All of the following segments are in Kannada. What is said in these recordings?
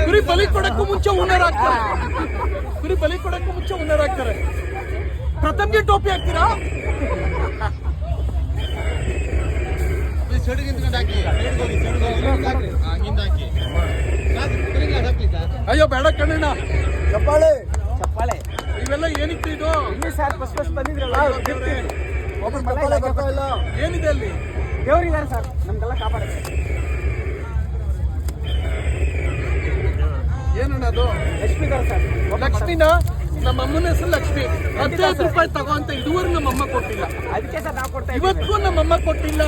ಕುರಿ ಬಲಿ ಕೊಡಕ್ಕೂ ಮುಂಚೆ ಓನರ್ ಆಗ್ತಾರೆ. ಕುರಿ ಬಲಿ ಕೊಡಕ್ಕೂ ಮುಂಚೆ ಓನರ್ ಆಗ್ತಾರೆ. ಪ್ರಥಮ್ಗೆ ಟೋಪಿ ಹಾಕ್ತೀರಾ? ಅಯ್ಯೋ ಬೇಡ ಕಣ್ಣಣ್ಣ. ಚಪ್ಪಾಳೆ ಇವೆಲ್ಲ ಏನಿತ್ತು ಇದು? ಸರ್ ಫಸ್ಟ್ ಬಂದಿದ್ರಲ್ಲ, ಏನಿದೆ ಅಲ್ಲಿ? ದೇವರಿದ್ದಾರೆ ಸರ್, ನಮ್ಗೆಲ್ಲ ಕಾಪಾಡುತ್ತೆ. ಏನಣ್ಣ ಅದು? ಲಕ್ಷ್ಮೀ ಸರ್. ಲಕ್ಷ್ಮಿನ? ನಮ್ಮ ಅಮ್ಮನ ಹೆಸರು ಲಕ್ಷ್ಮಿ. 15 ರೂಪಾಯಿ ತಗೋ ಅಂತ ಇದುವರೆಗೂ ನಮ್ಮಮ್ಮ ಕೊಟ್ಟಿಲ್ಲ. ಅದಕ್ಕೆ ಸರ್ ನಾವು ಕೊಡ್ತಾ ಇವತ್ತು ನಮ್ಮಮ್ಮ ಕೊಟ್ಟಿಲ್ಲ.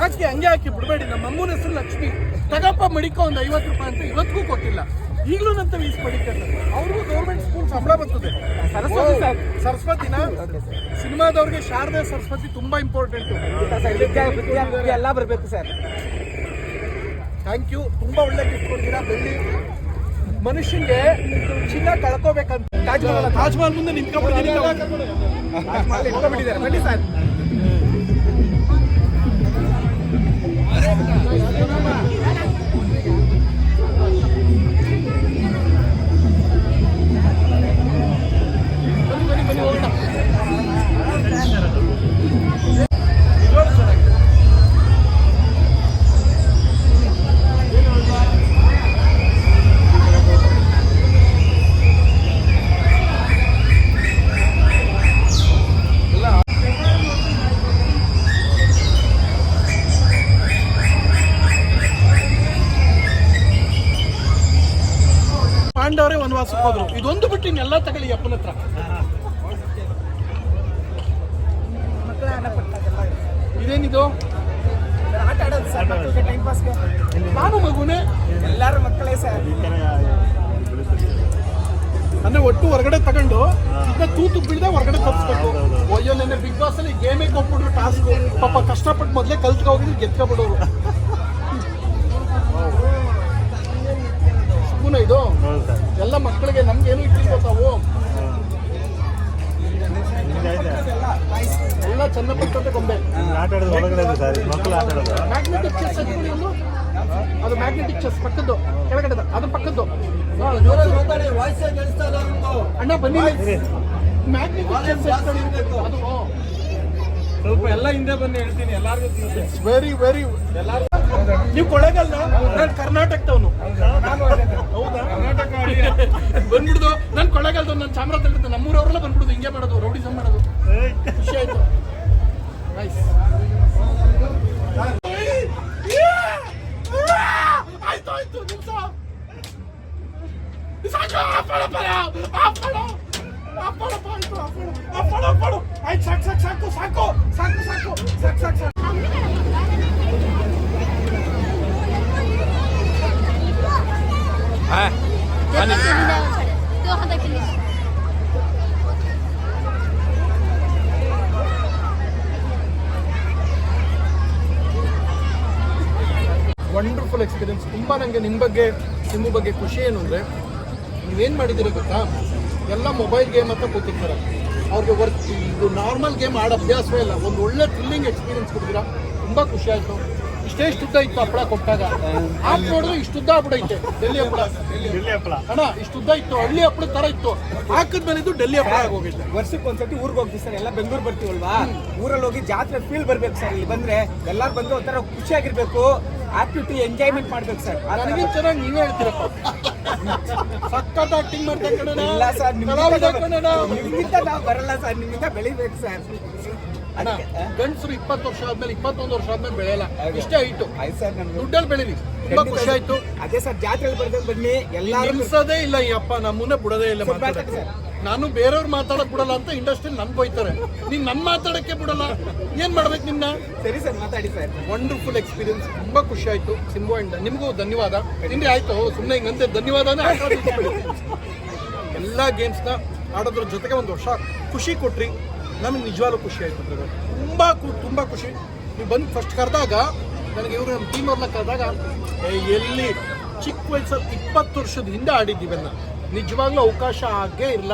ಹಾಕಿ ಹಂಗೆ ಹಾಕಿ ಬಿಡಬೇಡಿ. ನಮ್ಮ ಅಮ್ಮನ ಹೆಸರು ಲಕ್ಷ್ಮಿ. ತಗಪ್ಪ ಮಡಿಕೋ ಒಂದು 50 ರೂಪಾಯಿ ಅಂತ ಇವತ್ತಿಗೂ ಕೊಟ್ಟಿಲ್ಲ. ಈಗಲೂ ನಂತ ವೀಸ್ ಪಡಿತಾರೆ. ಅವ್ರಿಗೂ ಗೌರ್ಮೆಂಟ್ ಸ್ಕೂಲ್ ಸಂಬಳ ಬರ್ತದೆ. ಸರಸ್ವತಿನ ಸಿನಿಮಾದವ್ರಿಗೆ ಶಾರದೆ ಸರಸ್ವತಿ ತುಂಬಾ ಇಂಪಾರ್ಟೆಂಟ್. ಎಲ್ಲ ಬರಬೇಕು ಸರ್. Thank you. ತುಂಬಾ ಒಳ್ಳೆ ಗಿಫ್ಟ್ ಕೊಡ್ತೀರಾ. ಬೆಳ್ಳಿ ಮನುಷ್ಯಂಗೆ ಚಿನ್ನ ಕಳ್ಕೋಬೇಕಂತ ತಾಜ್ ಮಹಲ್ ಮುಂದೆ ನಿಂತ್ಕೊಂಡ್ಬಿಟ್ಟಿದ್ದಾರೆ. ಬನ್ನಿ ಸರ್. ಪಾಂಡವರೇ ವನವಾಸಕ್ಕೆ ಹೋದ್ರು. ಇದೊಂದು ಬಿಟ್ಟು ಇನ್ನೆಲ್ಲ ತಗೊಳ್ಳಿ ಅಪ್ಪನ ಹತ್ರ. ಇದೇನಿದು? ಆಟ ಆಡೋದು ಸರ್, ಟೈಮ್ ಪಾಸ್ಗೆ. ನಾನು ಮಗುನೇ. ಎಲ್ಲರೂ ಮಕ್ಕಳೇ ಸರ್. ಅಂದ್ರೆ ಒಟ್ಟು ಹೊರಗಡೆ ತಗೊಂಡು ಇದನ್ನ ತೂತು ಬಿಡದೆ ಹೊರಗಡೆ ತಪ್ಪಿಸ್ಬೇಕು. ಅಯ್ಯೋ ನೆನ್ನೆ ಬಿಗ್ ಬಾಸ್ ಅಲ್ಲಿ ಗೇಮೇ ಕೊಟ್ಬಿಟ್ರು ಟಾಸ್ಕ್. ಪಾಪ ಕಷ್ಟಪಟ್ಟು ಮೊದಲೇ ಕಲ್ತ್ಕೊ ಹೋಗಿದ್ರು, ಗೆದ್ಕೊಬಿಡೋರು. ಸ್ಪೂನ ಇದು ಎಲ್ಲ ಮಕ್ಕಳಿಗೆ. ನಮ್ಗೇನು ಇಟ್ಟಿಲ್ಲ ತಾವು. ಎಲ್ಲ ಚೆನ್ನ ಪಟ್ಟಂತೆ ಗೊಂಬೆ. ಮ್ಯಾಗ್ನೆಟಿಕ್ ಚೆಸ್ ಅದು ಮ್ಯಾಗ್ನೆಟಿಕ್ ಚೆಸ್ ಪಕ್ಕದ್ದು ಕೆಳಗಡೆ ಅದು ಪಕ್ಕದ್ದು. ಅಣ್ಣ ಬನ್ನಿ. ಮ್ಯಾಗ್ನೆಟಿಕ್ ಚೆಸ್ ಅದು ಸ್ವಲ್ಪ ಎಲ್ಲ ಹಿಂದೆ ಬನ್ನಿ ಹೇಳ್ತೀನಿ ಎಲ್ಲಾರ್ಗು. ವೆರಿ ವೆರಿ ಎಲ್ಲಾರು. ನೀವು ಕೊಳ್ಳೇಗಾಲ? ನಾನು ಕರ್ನಾಟಕದವನು. ಹೌದಾ? ಬಂದ್ಬಿಡುದು. ನಾನು ಕೊಳ್ಳೇಗಾಲದವ್ನು. ನಾನು ಚಾಮರಾಜನಗರ. ನಮ್ಮೂರವರೆಲ್ಲ ಬಂದ್ಬಿಡುದು. ಹಿಂಗೆ ಮಾಡೋದು, ರೌಡಿಸಮ್ ಮಾಡೋದು. ಖುಷಿ ಆಯ್ತು. ನೈಸ್. ಆಯ್ತು ಆಯ್ತು ನಿಮಿಷ. ಆಯ್ತು ಸಾಕು ಸಾಕು ಸಾಕು ಸಾಕು ಸಾಕು ಸಾಕು ಸಾಕು ಸಾಕು. Wonderful experience. ತುಂಬ ನನಗೆ ನಿಮ್ಮ ಬಗ್ಗೆ ಖುಷಿ ಏನು ಅಂದರೆ, ನೀವೇನು ಮಾಡಿದ್ದೀರಿ ಗೊತ್ತಾ? ಎಲ್ಲ ಮೊಬೈಲ್ ಗೇಮ್ ಅಂತ ಕೂತಿರ್ತಾರೆ. ಅವ್ರಿಗೆ ಇದು ನಾರ್ಮಲ್ ಗೇಮ್ ಆಡೋ ಅಭ್ಯಾಸವೇ ಇಲ್ಲ. ಒಂದು ಒಳ್ಳೆ ಥ್ರಿಲ್ಲಿಂಗ್ ಎಕ್ಸ್ಪೀರಿಯನ್ಸ್ ಕೊಡ್ತೀರಾ. ತುಂಬ ಖುಷಿ ಆಯಿತು. ಇಷ್ಟೇ ಉದ್ದ ಇತ್ತು ಹಪ್ಪಳ ಕೊಟ್ಟಾಗ. ಆಪ್ ನೋಡಿದ್ರೆ ಇಷ್ಟುದ್ದ ಆಗ್ಬಿಡೈತೆ. ಡೆಲ್ಲಿ ಹಪ್ಪಳ ಅಣ್ಣ ಇಷ್ಟುದ್ದ ಇತ್ತು. ಹಳ್ಳಿ ಹಪ್ಪಳ ತರ ಇತ್ತು. ಹಾಕಿದ್ಮೇಲೆ ಇದು ಡೆಲ್ಲಿ ಹಪ್ಪಳ ಆಗೋಗಿತ್ತು. ವರ್ಷಕ್ಕೆ ಒಂದ್ಸತಿ ಊರಿಗೆ ಹೋಗ್ತೀವಿ ಸರ್. ಎಲ್ಲ ಬೆಂಗಳೂರು ಬರ್ತೀವಲ್ವಾ, ಊರಲ್ಲಿ ಹೋಗಿ ಜಾತ್ರೆ ಫೀಲ್ ಬರ್ಬೇಕು ಸರ್. ಇಲ್ಲಿ ಬಂದ್ರೆ ಎಲ್ಲಾರು ಬಂದು ಒಂಥರ ಖುಷಿಯಾಗಿರ್ಬೇಕು, ಆಕ್ಟಿವಿಟಿ ಎಂಜಾಯ್ಮೆಂಟ್ ಮಾಡ್ಬೇಕು ಸರ್. ನನಗೆ ಚೆನ್ನಾಗಿ ನೀವೇ ಹೇಳ್ತೀರಪ್ಪ. ಸಖತ್ ಆಕ್ಟಿಂಗ್ ಮಾಡ್ತಾರೆ ಕಣ. ಇಲ್ಲ ಸರ್, ನಿಮ್ಗಿಂತ ನಾವು ಬರಲ್ಲ ಸರ್, ನಿಮ್ಮಿಂದ ಬೆಳಿಬೇಕು ಸರ್. ಅಣ್ಣ ಗಂಡಸರು 20 ವರ್ಷ ಆದ್ಮೇಲೆ 21 ವರ್ಷ ಆದ್ಮೇಲೆ ಬೆಳೆಯಲ್ಲ. ಇಷ್ಟೇ ಆಯ್ತು. ಆಯ್ತು ಸರ್, ನಮ್ಗೆ ದುಡ್ಡಲ್ಲಿ ಬೆಳೀವಿ. ತುಂಬಾ ಖುಷಿ ಆಯ್ತು. ಅದೇ ಸರ್, ಜಾತ್ರೆಯಲ್ಲಿ ಬರ್ಬೇಕು ಬನ್ನಿ. ಎಲ್ಲಾರು ನಿಲ್ಸೋದೇ ಇಲ್ಲ ಈ ಅಪ್ಪ. ನಮ್ಮನ್ನೇ ಬಿಡೋದೇ ಇಲ್ಲ ಮಾತಾಡಕ್ಕೆ. ನಾನು ಬೇರೆಯವ್ರು ಮಾತಾಡಕ್ ಬಿಡಲ್ಲ ಅಂತ ಇಂಡಸ್ಟ್ರಿ ನನ್ ಹೋಯ್ತಾರೆ. ನೀನ್ ನನ್ ಮಾತಾಡಕ್ಕೆ ಬಿಡಲ್ಲ. ಏನ್ ಮಾಡ್ಬೇಕು ನಿಮ್ನ? ಸರಿ ಸರ್, ಮಾತಾಡಿ ಸರ್. Wonderful experience. ತುಂಬಾ ಖುಷಿ ಆಯ್ತು. ಸಿಂಬು ಅಂಡ್ ನಿಮಗೂ ಧನ್ಯವಾದ. ತಿಂಡಿ ಆಯ್ತು. ಸುಮ್ಮನೆ ಹಿಂಗಂತೆ ಧನ್ಯವಾದನೇ. ಎಲ್ಲ ಗೇಮ್ಸ್ನ ಆಡೋದ್ರ ಜೊತೆಗೆ ಒಂದು ವರ್ಷ ಖುಷಿ ಕೊಟ್ರಿ. ನಮಗೆ ನಿಜವಾಗ್ಲೂ ಖುಷಿ ಆಯ್ತು. ತುಂಬ ಖುಷಿ. ನೀವು ಬಂದು ಫಸ್ಟ್ ಕರೆದಾಗ ನನಗೆ ಇವರು ನಮ್ಮ ಟೀಮ್ ಅವ್ರನ್ನ ಕರೆದಾಗ ಎಲ್ಲಿ ಚಿಕ್ಕ ವಯಸ್ಸಲ್ಲಿ 20 ವರ್ಷದ ಹಿಂದೆ ಆಡಿದ್ದೀವೆಲ್ಲ. ನಿಜವಾಗ್ಲೂ ಅವಕಾಶ ಆಗೇ ಇಲ್ಲ.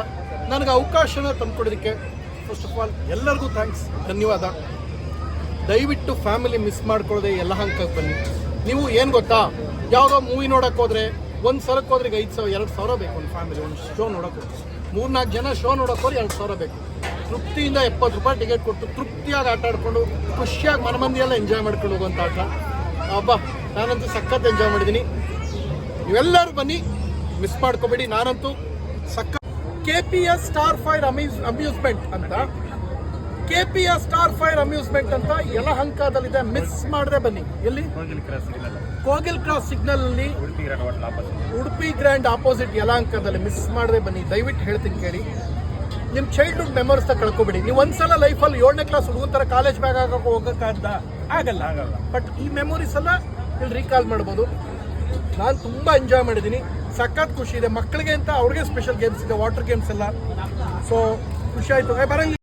ನನಗೆ ಅವಕಾಶನ ತಂದುಕೊಡೋದಕ್ಕೆ ಫಸ್ಟ್ ಆಫ್ ಆಲ್ ಎಲ್ಲರಿಗೂ ಥ್ಯಾಂಕ್ಸ್, ಧನ್ಯವಾದ. ದಯವಿಟ್ಟು ಫ್ಯಾಮಿಲಿ ಮಿಸ್ ಮಾಡ್ಕೊಳ್ಳದೆ ಯಲಹಂಕಕ್ಕೆ ಬನ್ನಿ. ನೀವು ಏನು ಗೊತ್ತಾ, ಯಾವುದೋ ಮೂವಿ ನೋಡೋಕೆ ಹೋದರೆ ಒಂದು ಸಲಕ್ಕೆ ಹೋದ್ರೆ 5,000-2,000 ಬೇಕು ಒಂದು ಫ್ಯಾಮಿಲಿ. ಒಂದು ಶೋ ನೋಡೋಕೆ 3-4 ಜನ ಶೋ ನೋಡೋಕೆ ಹೋದ್ರೆ 2,000 ಬೇಕು. ತೃಪ್ತಿಯಿಂದ 70 ರೂಪಾಯಿ ಟಿಕೆಟ್ ಕೊಟ್ಟು ತೃಪ್ತಿಯಾಗಿ ಆಟ ಆಡ್ಕೊಂಡು ಖುಷಿಯಾಗಿ ಮನಮಂದಿಯೆಲ್ಲ ಎಂಜಾಯ್ ಮಾಡ್ಕೊಂಡು ಹೋಗುವಂಥ ಆಟ. ಹಬ್ಬ ನಾನಂತೂ ಸಖತ್ ಎಂಜಾಯ್ ಮಾಡಿದ್ದೀನಿ. ನೀವೆಲ್ಲರೂ ಬನ್ನಿ, ಮಿಸ್ ಮಾಡ್ಕೋಬೇಡಿ. ನಾನಂತೂ ಸಖತ್ KPS ಸ್ಟಾರ್ ಫೈರ್ ಅಮ್ಯೂಸ್ಮೆಂಟ್ ಅಂತ, KPS ಸ್ಟಾರ್ ಫೈರ್ ಅಮ್ಯೂಸ್ಮೆಂಟ್ ಅಂತ ಯಲಹಂಕದಲ್ಲಿದೆ. ಮಿಸ್ ಮಾಡದೆ ಬನ್ನಿ. ಎಲ್ಲಿ? ಕೋಗಿಲ್ ಕ್ರಾಸ್ ಸಿಗ್ನಲ್ ಅಲ್ಲಿ, ಉಡುಪಿ ಗ್ರ್ಯಾಂಡ್ ಆಪೋಸಿಟ್ ಯಲಹಂಕದಲ್ಲಿ. ಮಿಸ್ ಮಾಡದೆ ಬನ್ನಿ, ದಯವಿಟ್ಟು ಹೇಳ್ತೀನಿ ಕೇಳಿ. ನಿಮ್ಮ ಚೈಲ್ಡ್ಹುಡ್ ಮೆಮೊರೀಸ್ನ ಕಳ್ಕೊಬೇಡಿ. ನೀವು ಒಂದ್ಸಲ ಲೈಫಲ್ಲಿ 7ನೇ ಕ್ಲಾಸ್ ಹುಡುಗನ ಥರ ಕಾಲೇಜ್ ಬ್ಯಾಗ್ ಹಾಕಕ್ಕೆ ಆಗಲ್ಲ. ಬಟ್ ಈ ಮೆಮೊರೀಸ್ ಎಲ್ಲ ಇಲ್ಲಿ ರೀಕಾಲ್ ಮಾಡ್ಬೋದು. ನಾನು ತುಂಬ ಎಂಜಾಯ್ ಮಾಡಿದ್ದೀನಿ, ಸಖತ್ ಖುಷಿ ಇದೆ. ಮಕ್ಕಳಿಗೆ ಅಂತ ಅವ್ರಿಗೆ ಸ್ಪೆಷಲ್ ಗೇಮ್ಸ್ ಇದೆ, ವಾಟರ್ ಗೇಮ್ಸ್ ಎಲ್ಲ. ಸೊ ಖುಷಿ ಆಯಿತು. ಬರಂಗಿ